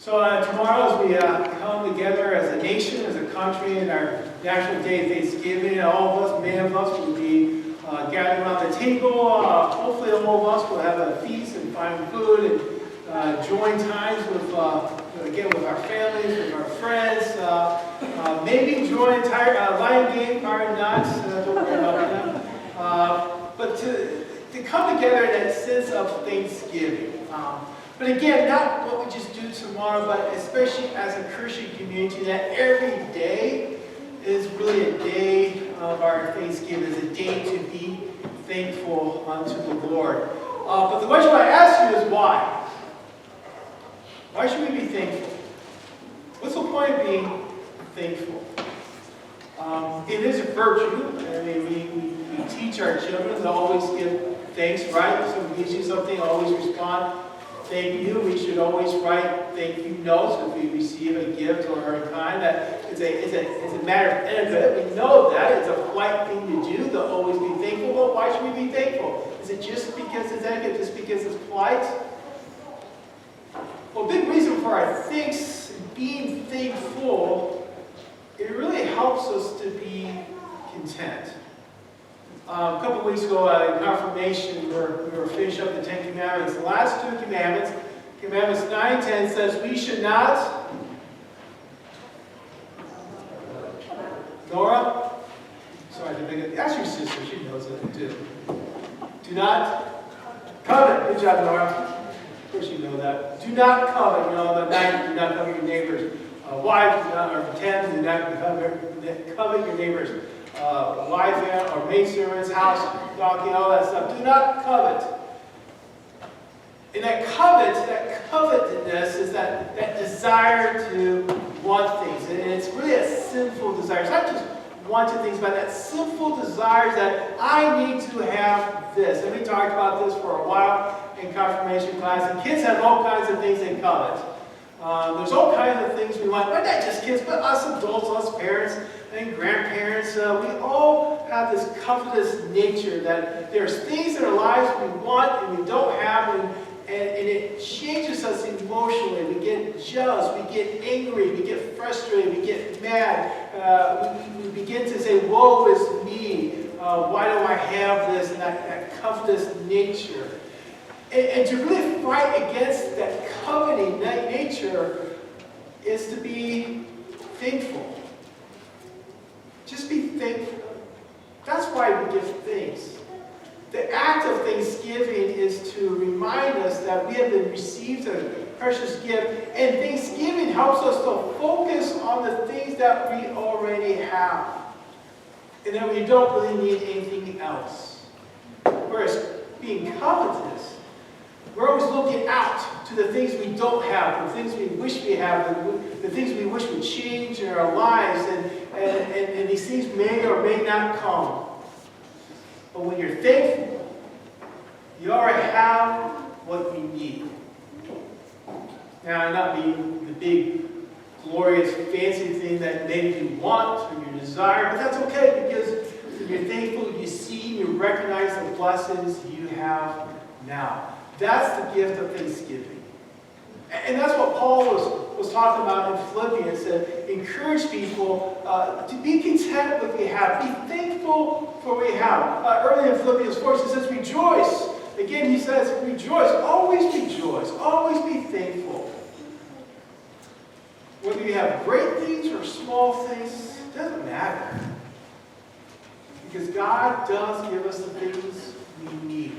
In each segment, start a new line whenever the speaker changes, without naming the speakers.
Tomorrow as we come together as a nation, as a country, in our National Day of Thanksgiving, all of us, many of us, will be gathered around the table. Hopefully all of us will have a feast and find food and join times with, again, with our families, with our friends. Maybe join a Lion game, probably not, don't worry about them. But to come together in that sense of Thanksgiving. But again, not what we just do tomorrow, but especially as a Christian community, that every day is really a day of our Thanksgiving, is a day to be thankful unto the Lord. But the question I ask you is why? Why should we be thankful? What's the point of being thankful? It is a virtue. I mean, we teach our children to always give thanks, right? If someone gives you something, always respond. Thank you. We should always write thank you notes if we receive a gift or a kind. That it's a matter of etiquette. We know that. It's a polite thing to do, to always be thankful. But why should we be thankful? Is it just because it's etiquette, just because it's polite? Well, a big reason for our being thankful, it really helps us to be content. A couple of weeks ago in confirmation, we were finishing up the Ten Commandments. The last two commandments, Commandments 9 and 10, says we should not. Nora? Sorry, ask your sister, she knows it too. Do not covet. Good job, Nora. Of course you know that. Do not covet. The 9, do not covet your neighbor's wife, or 10, do not covet your neighbor's wife or maidservants, house, donkey, all that stuff. Do not covet. And that covetedness is that desire to want things. And it's really a sinful desire. It's not just wanting things, but that sinful desire that I need to have this. And we talked about this for a while in confirmation class. And kids have all kinds of things they covet. There's all kinds of things we want, but not just kids, but us adults, us parents, and grandparents. We all have this covetous nature that there's things in our lives we want and we don't have, and it changes us emotionally. We get jealous, we get angry, we get frustrated, we get mad. We begin to say, woe is me. Why do I have this? And that covetous nature. And to really fight against that coveting nature is to be thankful. Just be thankful. That's why we give thanks. The act of thanksgiving is to remind us that we have been received a precious gift, and thanksgiving helps us to focus on the things that we already have, and that we don't really need anything else. Whereas being covetous, we're always looking out to the things we don't have, the things we wish we have, the things we wish would change in our lives, and these things may or may not come. But when you're thankful, you already have what you need. Now, not being the big, glorious, fancy thing that maybe you want or you desire, but that's okay, because when you're thankful, you see and you recognize the blessings you have now. That's the gift of thanksgiving. And that's what Paul was talking about in Philippians, to encourage people to be content with what we have. Be thankful for what we have. Earlier in Philippians 4, he says, rejoice. Again, he says, rejoice. Always rejoice. Always be thankful. Whether you have great things or small things, it doesn't matter. Because God does give us the things we need.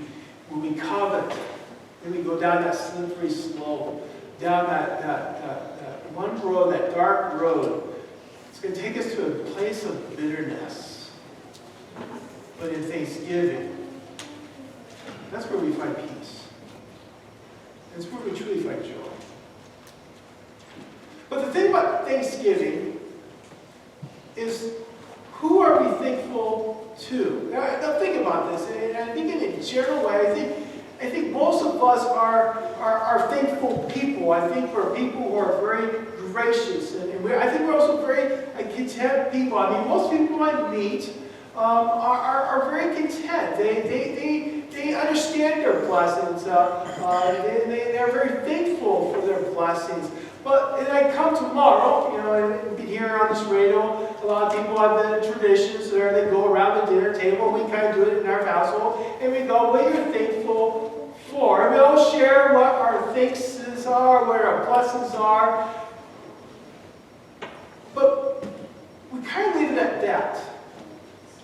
When we covet, then we go down that slippery slope, down that one road, that dark road. It's going to take us to a place of bitterness. But in thanksgiving, that's where we find peace. That's where we truly find joy. But the thing about thanksgiving is, who are we thankful to? Now think about this, and I think in a general way, I think most of us are thankful people. I think we're people who are very gracious, and I think we're also very content people. I mean, most people I meet are very content. They understand their blessings. They are very thankful for their blessings. blessings. But and I come tomorrow, and be here on this radio. A lot of people have the traditions there. They go around the dinner table. We kind of do it in our household. And we go, what you're thankful for. And we all share what our thankses are, what our blessings are. But we kind of leave it at that.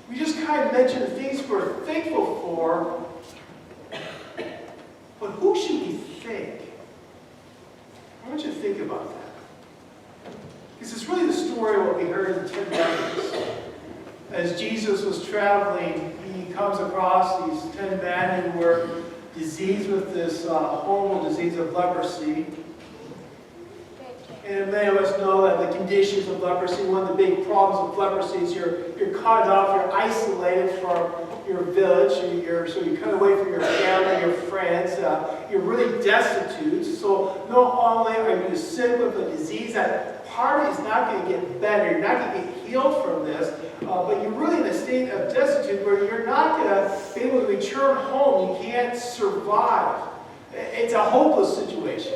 We just kind of mention the things we're thankful for. But who should we thank? I want you to think about that. Because it's really the story of what we heard in the 10 lepers. As Jesus was traveling, he comes across these 10 men who were diseased with this horrible disease of leprosy. And many of us know that the conditions of leprosy, one of the big problems of leprosy is you're cut off, you're isolated from your village, so you're cut away from your family, your friends, you're really destitute. So not only are you sick with a disease that part is not going to get better, you're not going to get healed from this, but you're really in a state of destitute where you're not going to be able to return home, you can't survive. It's a hopeless situation.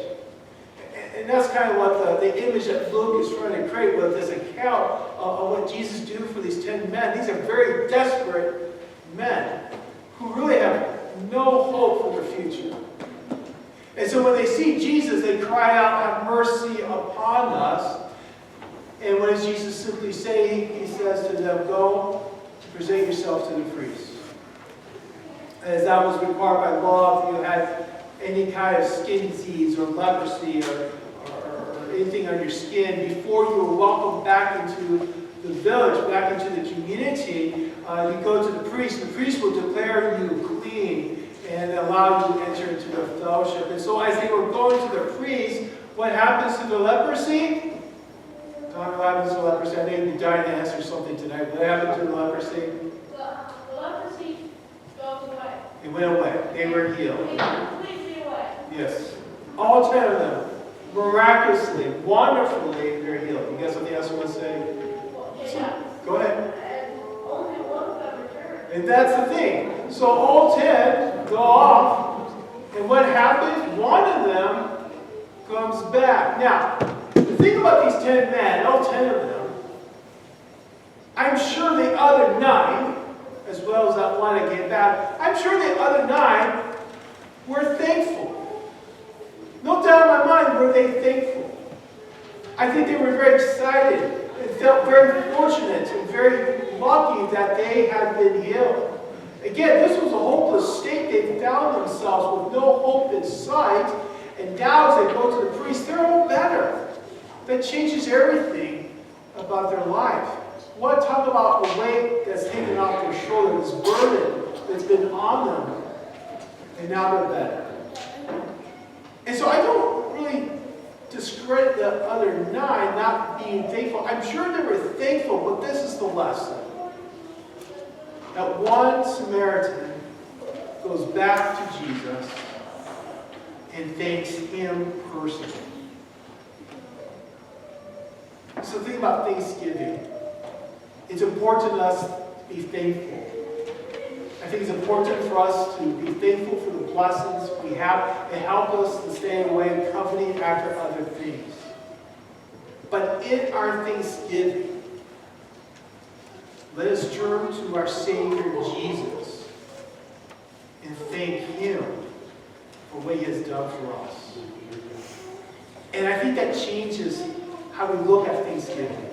And that's kind of what the image that Luke is trying to create with this account of what Jesus did for these 10 men. These are very desperate men who really have no hope for their future. And so when they see Jesus, they cry out, "Have mercy upon us." And what does Jesus simply say? He says to them, "Go, present yourself to the priest." As that was required by law, if you had any kind of skin disease or leprosy or anything on your skin, before you were welcomed back into the village, back into the community, you go to the priest. The priest will declare you clean and allow you to enter into the fellowship. And so as they were going to the priest, what happens to the leprosy? What happens to the leprosy? I think you're dying to answer something tonight. What happened to the leprosy?
The leprosy goes away.
It went away. They were healed.
Completely away.
Yes. All 10 of them. Miraculously, wonderfully, they're healed. You guys what the answer was saying?
Yeah.
Go ahead.
And only one of them returned.
And that's the thing. So all 10 go off, and what happens? One of them comes back. Now, the thing about these 10 men, all 10 of them, I'm sure the other 9, as well as that one that came back, I'm sure the other 9 were thankful. No doubt in my mind were they thankful. I think they were very excited and felt very fortunate and very lucky that they had been healed. Again, this was a hopeless state. They found themselves with no hope in sight. And now as they go to the priest, they're all better. That changes everything about their life. What talk about the weight that's taken off their shoulder, this burden that's been on them. And now they're better. And so I don't really discredit the other 9 not being thankful. I'm sure they were thankful, but this is the lesson. That one Samaritan goes back to Jesus and thanks him personally. So think about Thanksgiving. It's important to us to be thankful. I think it's important for us to be thankful for the blessings we have and help us to stay away coveting after other things. But in our Thanksgiving, let us turn to our Savior Jesus and thank Him for what He has done for us. And I think that changes how we look at Thanksgiving.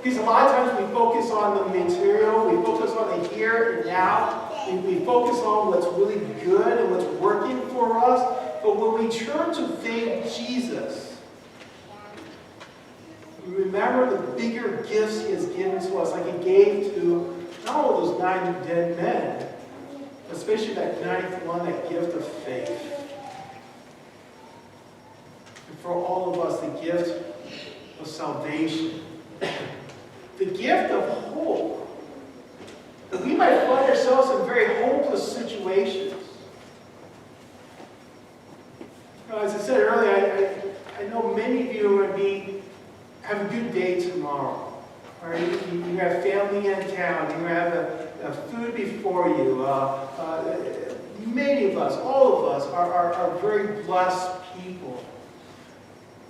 Because a lot of times we focus on the material, we focus on the here and now, we focus on what's really good and what's working for us. But when we turn to thank Jesus, we remember the bigger gifts He has given to us, like He gave to not all those 9 dead men, but especially that 9th one, that gift of faith. And for all of us, the gift of salvation. The gift of hope. That we might find ourselves in very hopeless situations. As I said earlier, I know many of you are going to have a good day tomorrow. Right? You have family in town. You have food before you. Many of us, all of us, are very blessed people.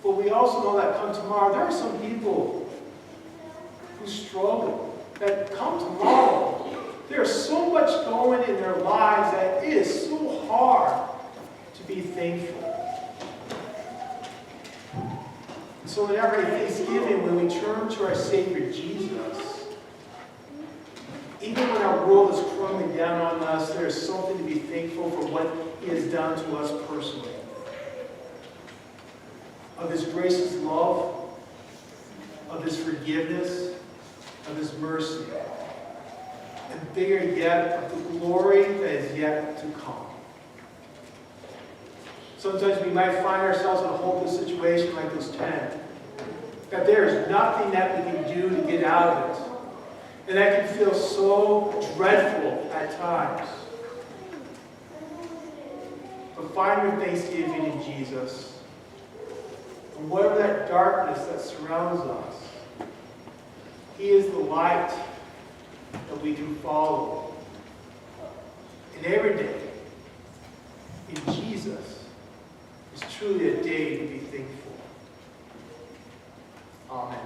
But we also know that come tomorrow, there are some people who struggle. That come tomorrow, there's so much going in their lives that it is so hard to be thankful. So in every Thanksgiving, when we turn to our Savior Jesus, even when our world is crumbling down on us, there is something to be thankful for what He has done to us personally. Of His gracious love, of His forgiveness, of His mercy, and bigger yet, of the glory that is yet to come. Sometimes we might find ourselves in a hopeless situation like those 10. That there is nothing that we can do to get out of it. And that can feel so dreadful at times. But find your thanksgiving in Jesus. And whatever that darkness that surrounds us, He is the light that we can follow. And every day, in Jesus, is truly a day to be thankful. Amen.